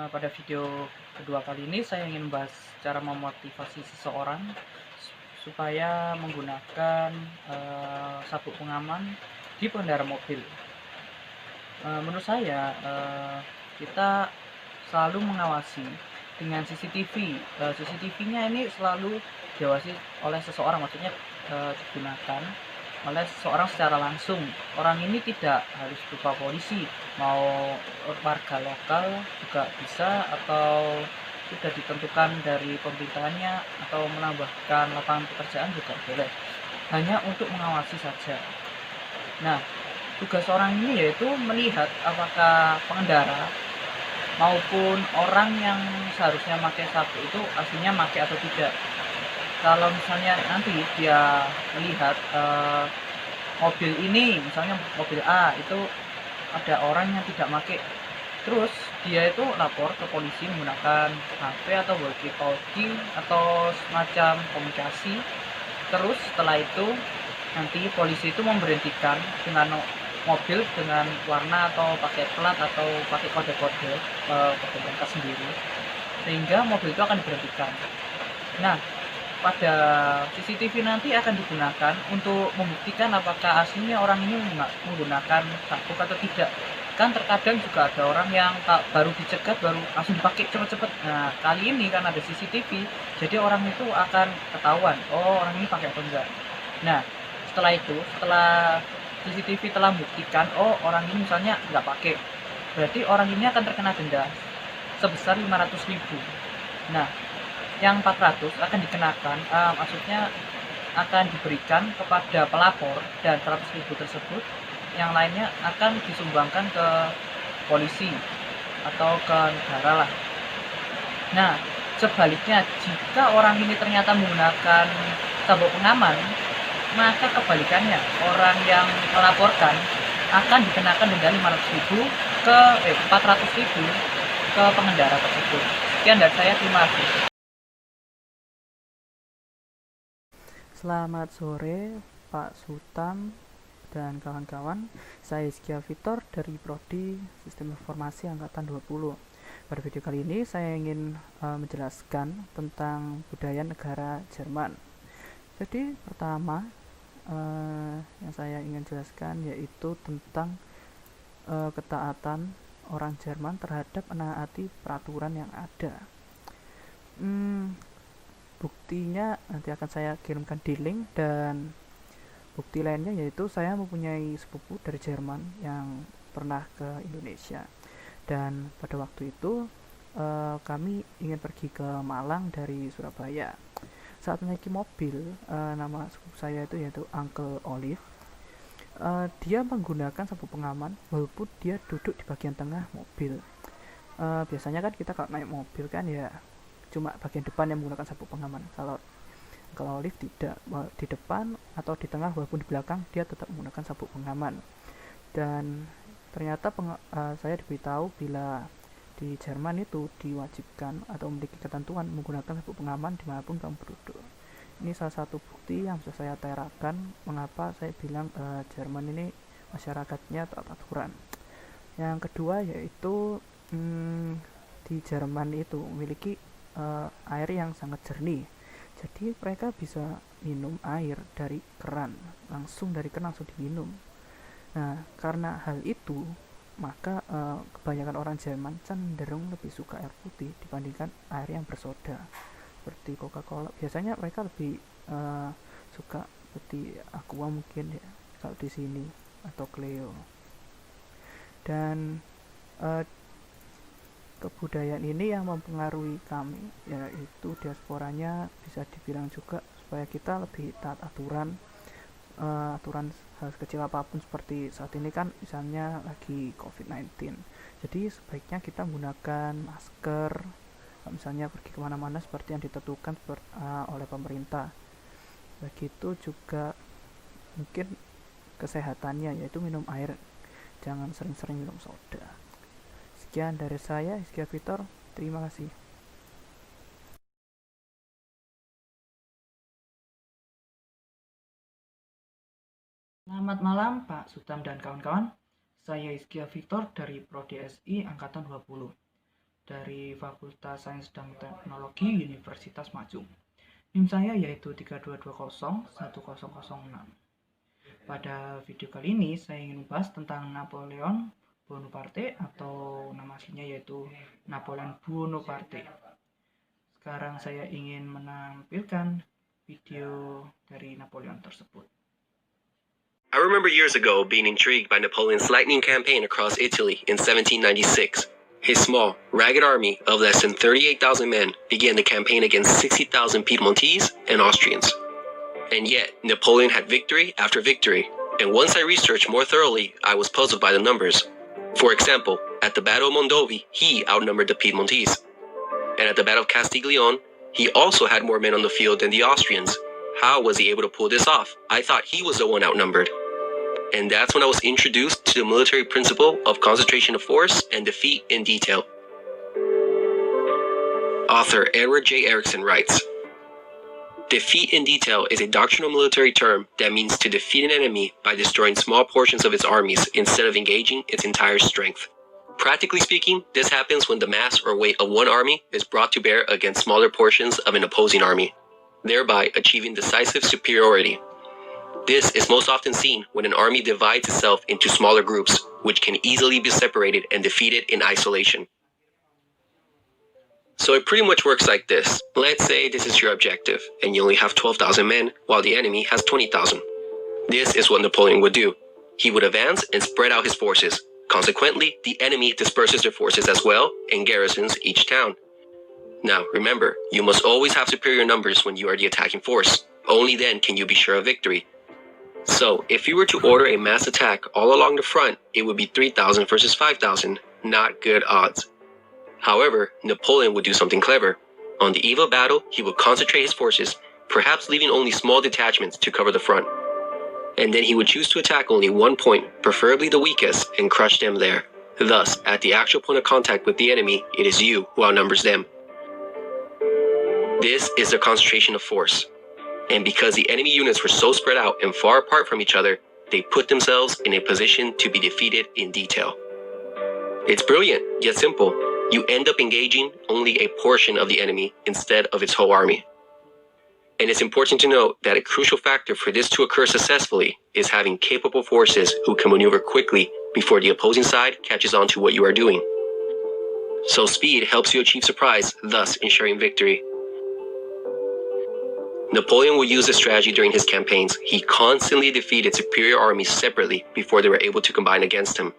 Pada video kedua kali ini saya ingin membahas cara memotivasi seseorang supaya menggunakan sabuk pengaman di pengendara mobil. Menurut saya, kita selalu mengawasi dengan CCTV. CCTV-nya ini selalu diawasi oleh seseorang, maksudnya digunakan oleh seseorang secara langsung. Orang ini tidak harus berupa polisi, mau warga lokal juga bisa, atau sudah ditentukan dari pemerintahannya atau menambahkan lapangan pekerjaan juga boleh. Hanya untuk mengawasi saja. Nah, tugas orang ini yaitu melihat apakah pengendara maupun orang yang seharusnya pakai sabuk itu aslinya pakai atau tidak. Kalau misalnya nanti dia melihat mobil ini, misalnya mobil A itu ada orang yang tidak pakai, terus dia itu lapor ke polisi menggunakan HP atau walkie-talkie atau semacam komunikasi. Terus setelah itu nanti polisi itu memberhentikan dengan mobil dengan warna atau pakai plat atau pakai kode-kode kode mereka sendiri, sehingga mobil itu akan diberhentikan. Nah, pada CCTV nanti akan digunakan untuk membuktikan apakah aslinya orang ini menggunakan sabuk atau tidak. Kan terkadang juga ada orang yang baru dicegat baru langsung dipakai cepet-cepet. Nah, kali ini kan ada CCTV, jadi orang itu akan ketahuan, oh orang ini pakai atau enggak. Nah, setelah CCTV telah membuktikan, oh orang ini misalnya nggak pakai, berarti orang ini akan terkena denda sebesar 500.000. Nah, yang 400 akan dikenakan, maksudnya akan diberikan kepada pelapor, dan 100.000 tersebut yang lainnya akan disumbangkan ke polisi atau ke negara lah. Nah, sebaliknya jika orang ini ternyata menggunakan sabuk pengaman, maka kebalikannya, orang yang melaporkan akan dikenakan denda 500.000 ke 400.000 ke pengendara tersebut. Sekian dari saya, terima kasih. Selamat sore Pak Sutam dan kawan-kawan. Saya Iskia Vitor dari Prodi Sistem Informasi Angkatan 20. Pada video kali ini saya ingin menjelaskan tentang budaya negara Jerman. Jadi pertama yang saya ingin jelaskan yaitu tentang ketaatan orang Jerman terhadap menaati peraturan yang ada. Buktinya nanti akan saya kirimkan di link, dan bukti lainnya yaitu saya mempunyai sepupu dari Jerman yang pernah ke Indonesia, dan pada waktu itu kami ingin pergi ke Malang dari Surabaya. Saat menaiki mobil, nama sepupu saya itu yaitu Uncle Olive. Dia menggunakan sabuk pengaman walaupun dia duduk di bagian tengah mobil. Biasanya kan kita kalau naik mobil kan ya cuma bagian depan yang menggunakan sabuk pengaman. Kalau lift tidak, di depan atau di tengah walaupun di belakang dia tetap menggunakan sabuk pengaman. Dan ternyata saya diberitahu bila di Jerman itu diwajibkan atau memiliki ketentuan menggunakan sabuk pengaman dimanapun kamu berduduk. Ini salah satu bukti yang bisa saya terakan mengapa saya bilang Jerman ini masyarakatnya taat aturan. Yang kedua yaitu di Jerman itu memiliki air yang sangat jernih, jadi mereka bisa minum air dari keran langsung diminum. Nah, karena hal itu maka kebanyakan orang Jerman cenderung lebih suka air putih dibandingkan air yang bersoda seperti Coca-Cola. Biasanya mereka lebih suka seperti Aqua mungkin ya kalau di sini, atau Cleo. Dan kebudayaan ini yang mempengaruhi kami, yaitu diasporanya bisa dibilang juga, supaya kita lebih taat aturan. Aturan hal kecil apapun, seperti saat ini kan misalnya lagi COVID-19, jadi sebaiknya kita menggunakan masker misalnya pergi kemana-mana seperti yang ditentukan oleh pemerintah. Begitu juga mungkin kesehatannya, yaitu minum air, jangan sering-sering minum soda. Sekian dari saya, Iskia Vitor. Terima kasih. Selamat malam Pak Sutam dan kawan-kawan. Saya Iskia Victor dari Prodi SI Angkatan 20. dari Fakultas Sains dan Teknologi Universitas Maju. NIM saya yaitu 322010006. Pada video kali ini saya ingin membahas tentang Napoleon Bonaparte atau nama aslinya yaitu Napoleon Bonaparte. Sekarang saya ingin menampilkan video dari Napoleon tersebut. I remember years ago being intrigued by Napoleon's lightning campaign across Italy in 1796. His small, ragged army of less than 38,000 men began the campaign against 60,000 Piedmontese and Austrians. And yet, Napoleon had victory after victory, and once I researched more thoroughly, I was puzzled by the numbers. For example, at the Battle of Mondovì, he outnumbered the Piedmontese. And at the Battle of Castiglione, he also had more men on the field than the Austrians. How was he able to pull this off? I thought he was the one outnumbered. And that's when I was introduced to the military principle of concentration of force and defeat in detail. Author Edward J. Erickson writes, "Defeat in detail is a doctrinal military term that means to defeat an enemy by destroying small portions of its armies instead of engaging its entire strength. Practically speaking, this happens when the mass or weight of one army is brought to bear against smaller portions of an opposing army, thereby achieving decisive superiority. This is most often seen when an army divides itself into smaller groups, which can easily be separated and defeated in isolation." So it pretty much works like this. Let's say this is your objective, and you only have 12,000 men, while the enemy has 20,000. This is what Napoleon would do. He would advance and spread out his forces. Consequently, the enemy disperses their forces as well and garrisons each town. Now, remember, you must always have superior numbers when you are the attacking force. Only then can you be sure of victory. So, if you were to order a mass attack all along the front, it would be 3,000 versus 5,000. Not good odds. However, Napoleon would do something clever. On the eve of battle, he would concentrate his forces, perhaps leaving only small detachments to cover the front. And then he would choose to attack only one point, preferably the weakest, and crush them there. Thus, at the actual point of contact with the enemy, it is you who outnumbers them. This is the concentration of force. And because the enemy units were so spread out and far apart from each other, they put themselves in a position to be defeated in detail. It's brilliant, yet simple. You end up engaging only a portion of the enemy instead of its whole army. And it's important to note that a crucial factor for this to occur successfully is having capable forces who can maneuver quickly before the opposing side catches on to what you are doing. So speed helps you achieve surprise, thus ensuring victory. Napoleon would use this strategy during his campaigns. He constantly defeated superior armies separately before they were able to combine against him.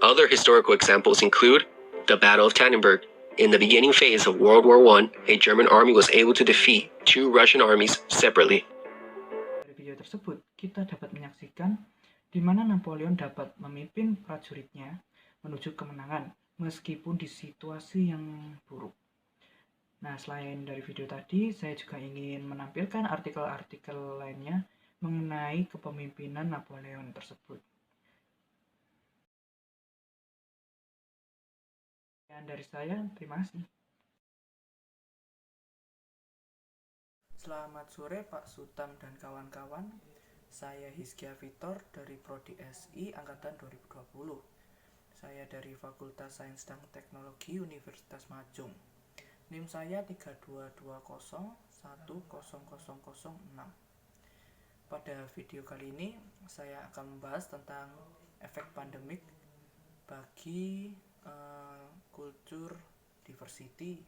Other historical examples include the Battle of Tannenberg. In the beginning phase of World War I, a German army was able to defeat two Russian armies separately. Dari video tersebut, kita dapat menyaksikan di mana Napoleon dapat memimpin prajuritnya menuju kemenangan meskipun di situasi yang buruk. Nah, selain dari video tadi, saya juga ingin menampilkan artikel-artikel lainnya mengenai kepemimpinan Napoleon tersebut. Dan dari saya, terima kasih. Selamat sore Pak Sutam dan kawan-kawan. Saya Hizkia Vitor dari Prodi SI Angkatan 2020. Saya dari Fakultas Sains dan Teknologi Universitas Majung. NIM saya 322010006. Pada video kali ini saya akan membahas tentang efek pandemik bagi kultur diversity,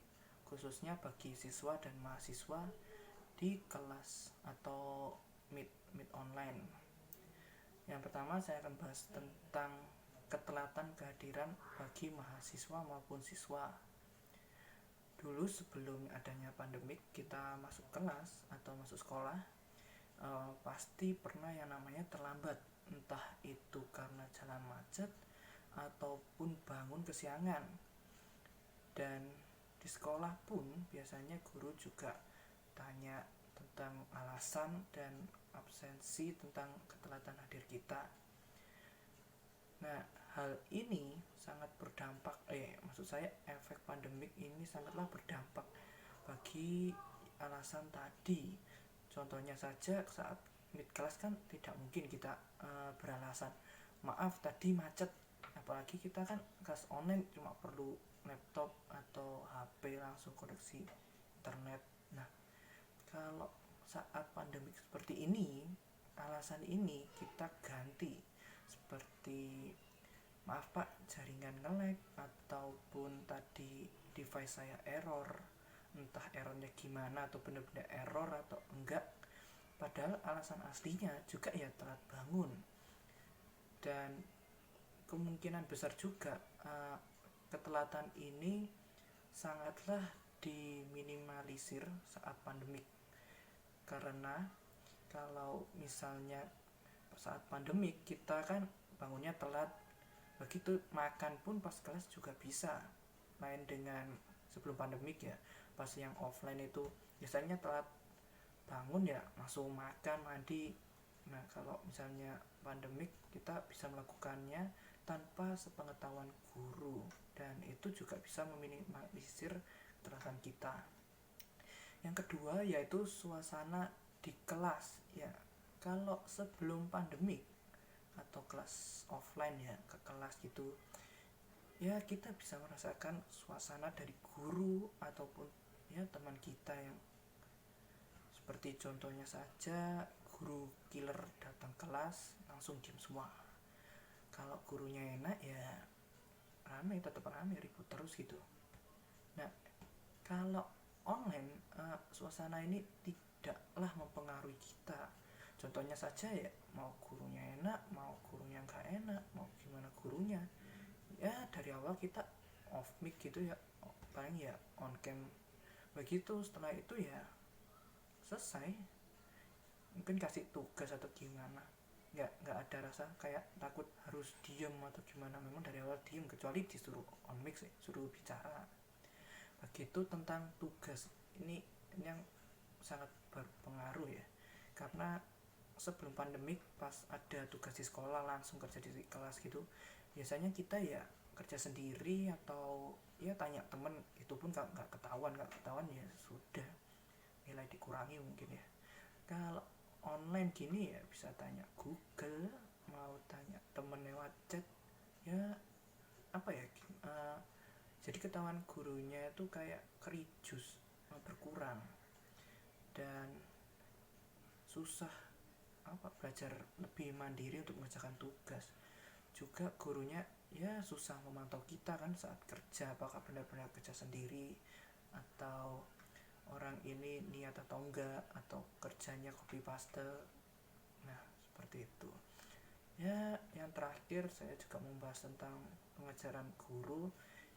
khususnya bagi siswa dan mahasiswa di kelas atau meet online. Yang pertama saya akan bahas tentang ketelatan kehadiran bagi mahasiswa maupun siswa. Dulu sebelum adanya pandemik, kita masuk kelas atau masuk sekolah pasti pernah yang namanya terlambat, entah itu karena jalan macet ataupun bangun kesiangan. Dan di sekolah pun biasanya guru juga tanya tentang alasan dan absensi tentang ketelatan hadir kita. Nah, hal ini sangat berdampak, efek pandemik ini sangatlah berdampak bagi alasan tadi. Contohnya saja saat mid kelas kan tidak mungkin kita beralasan, maaf tadi macet, apalagi kita kan kelas online cuma perlu laptop atau HP langsung koneksi internet. Nah, kalau saat pandemi seperti ini, alasan ini kita ganti seperti maaf pak, jaringan nge-lag, ataupun tadi device saya error, entah errornya gimana atau benar-benar error atau enggak, padahal alasan aslinya juga ya telat bangun. Dan kemungkinan besar juga ketelatan ini sangatlah diminimalisir saat pandemik, karena kalau misalnya saat pandemik kita kan bangunnya telat, begitu makan pun pas kelas juga bisa, lain dengan sebelum pandemik ya. Pas yang offline itu biasanya telat bangun ya langsung makan mandi. Nah, kalau misalnya pandemik kita bisa melakukannya tanpa sepengetahuan guru, dan itu juga bisa meminimalisir ketelatan kita. Yang kedua yaitu suasana di kelas ya. Kalau sebelum pandemik atau kelas offline ya, ke kelas gitu ya, kita bisa merasakan suasana dari guru ataupun ya teman kita, yang seperti contohnya saja guru killer datang kelas langsung diam semua. Kalau gurunya enak ya rame, tetap rame, ribut terus gitu. Nah, kalau online suasana ini tidaklah mempengaruhi kita. Contohnya saja ya, mau gurunya enak, mau gurunya nggak enak, mau gimana gurunya, ya dari awal kita off mic gitu ya, paling ya on cam begitu. Setelah itu ya selesai, mungkin kasih tugas atau gimana, nggak ada rasa kayak takut harus diem atau gimana. Memang dari awal diem, kecuali disuruh on mic sih, suruh bicara. Begitu tentang tugas ini yang sangat berpengaruh ya, karena sebelum pandemik pas ada tugas di sekolah langsung kerja di kelas gitu, biasanya kita ya kerja sendiri atau ya tanya temen, itu pun nggak ketahuan ya sudah, nilai dikurangi mungkin ya. Kalau online gini ya bisa tanya Google, mau tanya temen lewat chat ya, apa ya, jadi ketahuan gurunya itu kayak kerijus, berkurang, dan susah belajar lebih mandiri untuk mengerjakan tugas. Juga gurunya ya susah memantau kita kan saat kerja, apakah benar-benar kerja sendiri atau orang ini niat atau enggak, atau kerjanya copy paste. Nah, seperti itu ya. Yang terakhir saya juga membahas tentang pengajaran guru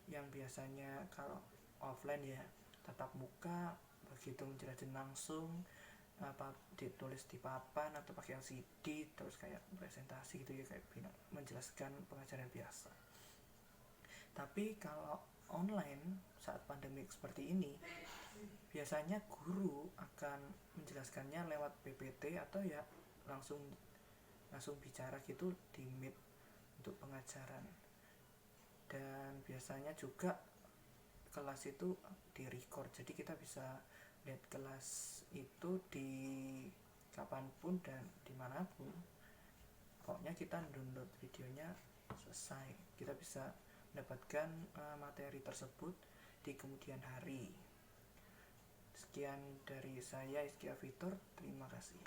yang biasanya kalau offline ya tatap muka, begitu menjelaskan langsung, apa ditulis di papan atau pakai LCD terus kayak presentasi gitu ya, kayak menjelaskan pengajaran biasa. Tapi kalau online saat pandemi seperti ini, biasanya guru akan menjelaskannya lewat PPT atau ya langsung bicara gitu di Meet untuk pengajaran. Dan biasanya juga kelas itu di record, jadi kita bisa lihat kelas itu di kapanpun dan dimanapun. Pokoknya kita download videonya selesai, kita bisa mendapatkan materi tersebut di kemudian hari. Sekian dari saya, Iskia Vitor, terima kasih.